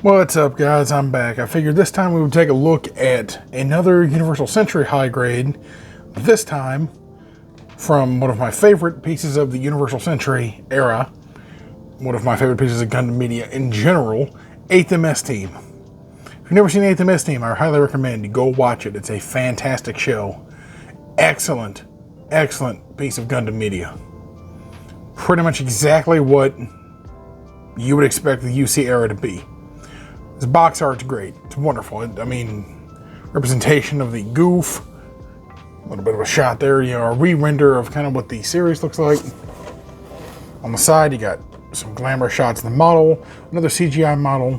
What's up, guys? I'm back. I figured this time we would take a look at another Universal Century high grade, this time from one of my favorite pieces of the Universal Century era, one of my favorite pieces of Gundam media in general, 8th MS Team. If you've never seen 8th MS Team, I highly recommend you go watch it. It's a fantastic show. Excellent, excellent piece of Gundam media. Pretty much exactly what you would expect the UC era to be. This box art's great. It's wonderful. I mean, representation of the Gouf. A little bit of a shot there, you know, a re-render of kind of what the series looks like. On the side, you got some glamour shots of the model, another CGI model,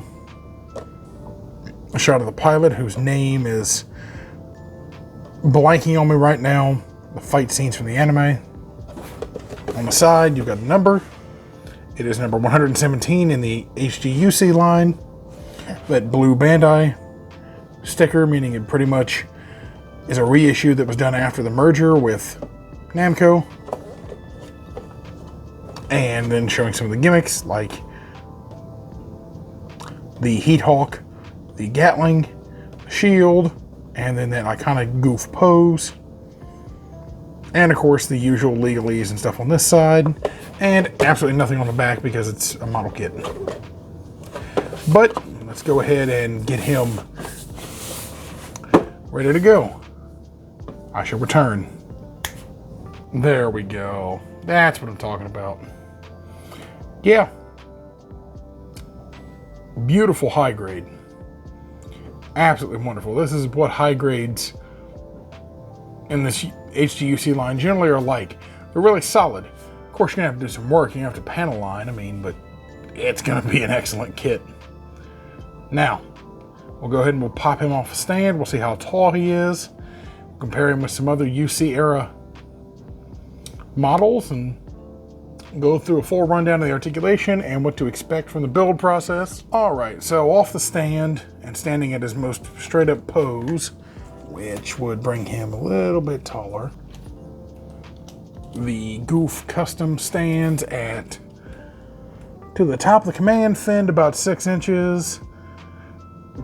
a shot of the pilot whose name is blanking on me right now. The fight scenes from the anime. On the side, you've got a number. It is number 117 in the HGUC line. That blue Bandai sticker, meaning it pretty much is a reissue that was done after the merger with Namco. And then showing some of the gimmicks like the Hguc, the Gatling, the shield, and then that iconic Gouf pose. And of course the usual legalese and stuff on this side. And absolutely nothing on the back because it's a model kit. But let's go ahead and get him ready to go. I shall return. There we go. That's what I'm talking about. Yeah. Beautiful high grade. Absolutely wonderful. This is what high grades in this HGUC line generally are like. They're really solid. Of course, you're going to have to do some work. You have to panel line, but it's going to be an excellent kit. Now, we'll go ahead and we'll pop him off the stand. We'll see how tall he is. We'll compare him with some other UC era models and go through a full rundown of the articulation and what to expect from the build process. All right, so off the stand and standing at his most straight up pose, which would bring him a little bit taller. The Gouf custom stands at to the top of the command fin about 6 inches.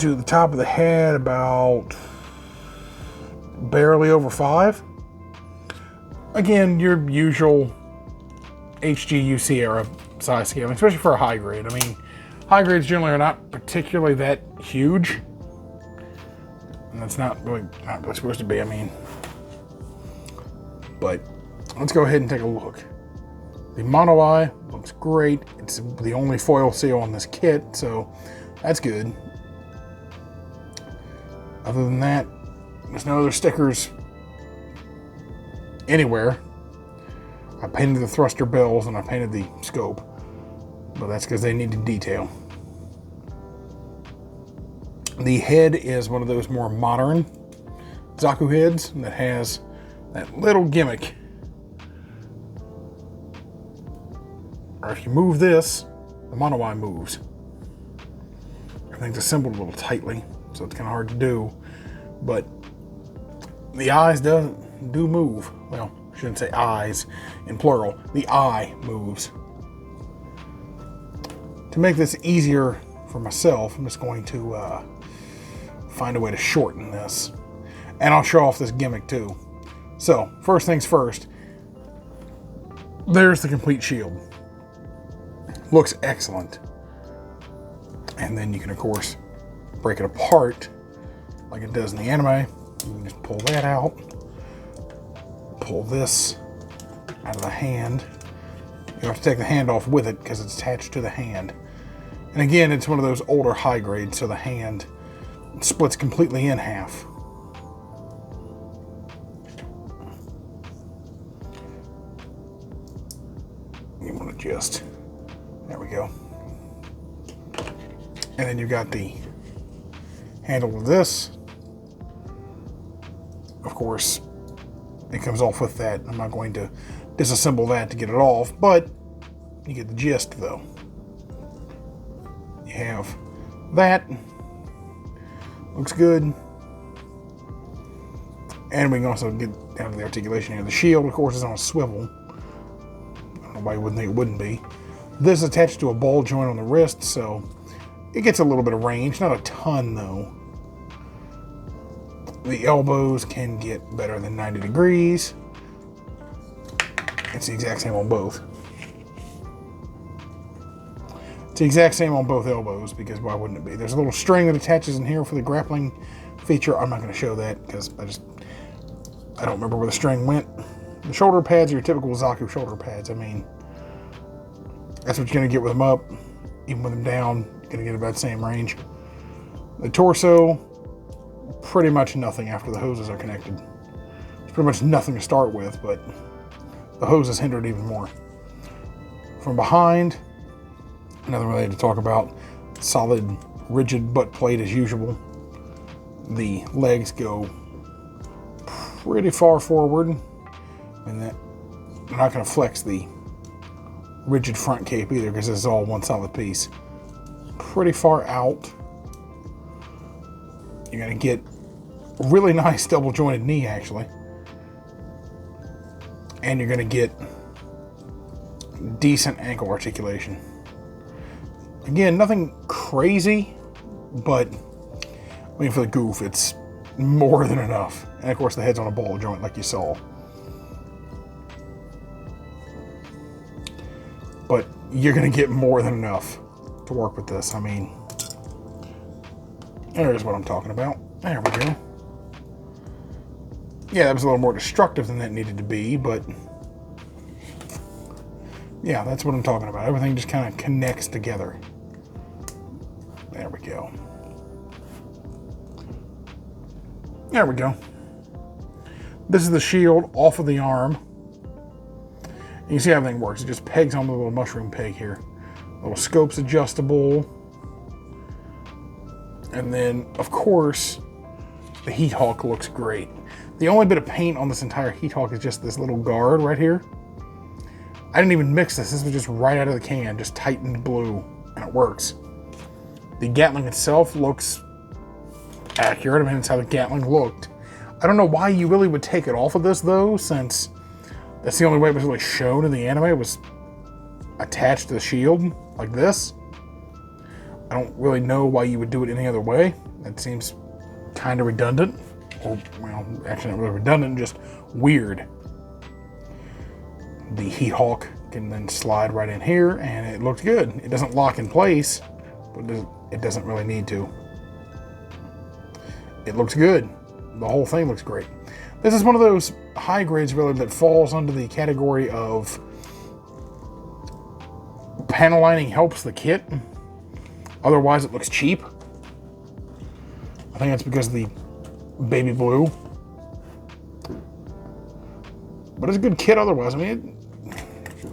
To the top of the head about barely over 5. Again, your usual HGUC era size scaling, especially for a high grade. High grades generally are not particularly that huge. And that's not really supposed to be, But let's go ahead and take a look. The mono eye looks great. It's the only foil seal on this kit, so that's good. Other than that, there's no other stickers anywhere. I painted the thruster bells and I painted the scope, but that's because they needed detail. The head is one of those more modern Hguc heads that has that little gimmick. Or if you move this, the mono eye moves. Everything's assembled a little tightly, so it's kind of hard to do, but the eyes do move. Well, I shouldn't say eyes in plural. The eye moves. To make this easier for myself, I'm just going to find a way to shorten this, and I'll show off this gimmick too. So first things first, there's the complete shield. Looks excellent. And then you can of course break it apart like it does in the anime. You can just pull that out, pull this out of the hand. You have to take the hand off with it because it's attached to the hand. And again, it's one of those older high grades, so the hand splits completely in half. You want to just, there we go. And then you've got the handle of this. Of course, it comes off with that. I'm not going to disassemble that to get it off, but you get the gist though. You have that. Looks good. And we can also get down to the articulation here. The shield, of course, is on a swivel. I don't know why you wouldn't think it wouldn't be. This is attached to a ball joint on the wrist, so It gets a little bit of range, not a ton though. The elbows can get better than 90 degrees. It's the exact same on both. It's the exact same on both elbows, because why wouldn't it be? There's a little string that attaches in here for the grappling feature. I'm not going to show that because I don't remember where the string went. The shoulder pads are your typical Hguc shoulder pads. I mean, that's what you're going to get with them up. Even with them down, you're going to get about the same range. The torso, pretty much nothing after the hoses are connected. It's pretty much nothing to start with, but the hoses hindered even more. From behind, nothing really to talk about. Solid, rigid butt plate as usual. The legs go pretty far forward, and that I'm not going to flex the rigid front cape either because this is all one solid piece. Pretty far out. You're going to get a really nice double jointed knee actually, and you're going to get decent ankle articulation. Again, nothing crazy, but I mean, for the Gouf, it's more than enough. And of course, the head's on a ball joint like you saw. But you're going to get more than enough to work with this. I mean, there's what I'm talking about. There we go. Yeah, that was a little more destructive than that needed to be, but yeah, that's what I'm talking about. Everything just kind of connects together. There we go. There we go. This is the shield off of the arm. And you see how everything works. It just pegs on the little mushroom peg here. Little scope's adjustable. And then, of course, the Hguc looks great. The only bit of paint on this entire Hguc is just this little guard right here. I didn't even mix this. This was just right out of the can, just tightened blue, and it works. The Gatling itself looks accurate. I mean, it's how the Gatling looked. I don't know why you really would take it off of this, though, since that's the only way it was really shown in the anime. It was attached to the shield, like this. I don't really know why you would do it any other way. That seems kind of redundant. Or, well, actually not really redundant, just weird. The Hguc can then slide right in here, and it looks good. It doesn't lock in place, but it doesn't really need to. It looks good. The whole thing looks great. This is one of those high grades really that falls under the category of panel lining helps the kit. Otherwise it looks cheap. I think that's because of the baby blue. But it's a good kit otherwise. I mean,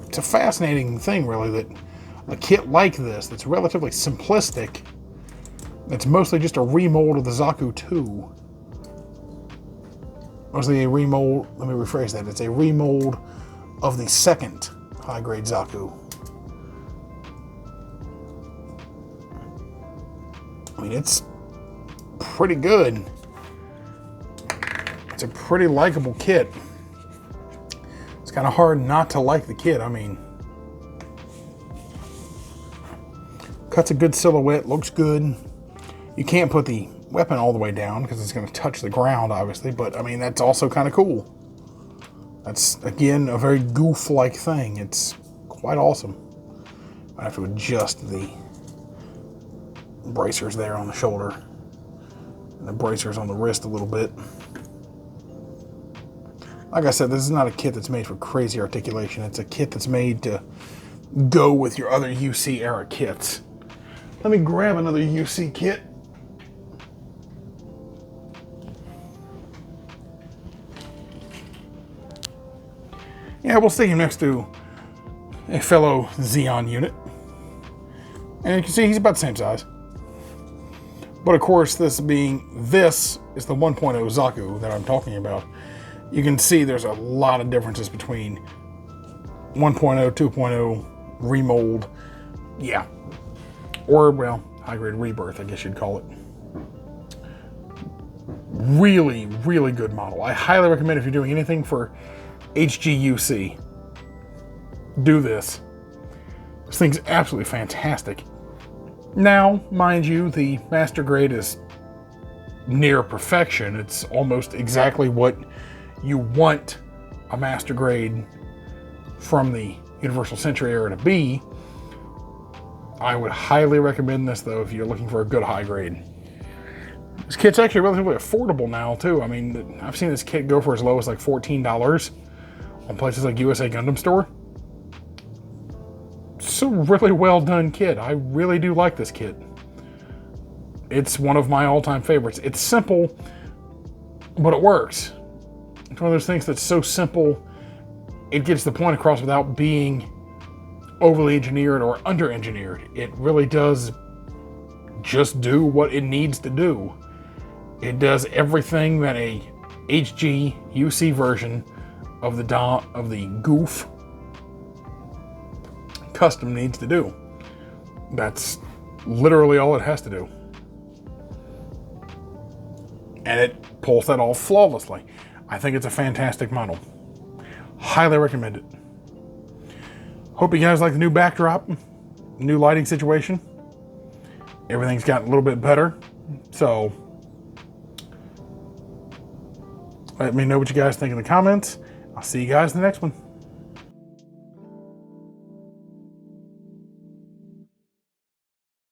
it's a fascinating thing really that a kit like this that's relatively simplistic, that's mostly just a remold of the Hguc 2. Mostly a remold, let me rephrase that, it's a remold of the second high-grade Hguc. I mean, it's pretty good. It's a pretty likable kit. It's kind of hard not to like the kit. I mean, cuts a good silhouette, looks good. You can't put the weapon all the way down because it's going to touch the ground, obviously, but I mean, that's also kind of cool. That's, again, a very Gouf-like thing. It's quite awesome. I have to adjust the bracers there on the shoulder and the bracers on the wrist a little bit. Like I said, this is not a kit that's made for crazy articulation. It's a kit that's made to go with your other UC era kits. Let me grab another UC kit. Yeah, we'll stick him next to a fellow Xeon unit. And you can see he's about the same size. But of course, this is the 1.0 Hguc that I'm talking about. You can see there's a lot of differences between 1.0, 2.0, remold, yeah. Or, well, high-grade rebirth, I guess you'd call it. Really, really good model. I highly recommend if you're doing anything for HGUC, do this. This thing's absolutely fantastic. Now, mind you, the Master Grade is near perfection. It's almost exactly what you want a Master Grade from the Universal Century era to be. I would highly recommend this, though, if you're looking for a good high grade. This kit's actually relatively affordable now, too. I mean, I've seen this kit go for as low as like $14 on places like USA Gundam Store. It's a really well done kit. I really do like this kit. It's one of my all-time favorites. It's simple, but it works. It's one of those things that's so simple, it gets the point across without being overly engineered or under-engineered. It really does just do what it needs to do. It does everything that a Hguc version of the Gouf custom needs to do. That's literally all it has to do. And it pulls that off flawlessly. I think it's a fantastic model. Highly recommend it. Hope you guys like the new backdrop, new lighting situation. Everything's gotten a little bit better. So let me know what you guys think in the comments. I'll see you guys in the next one.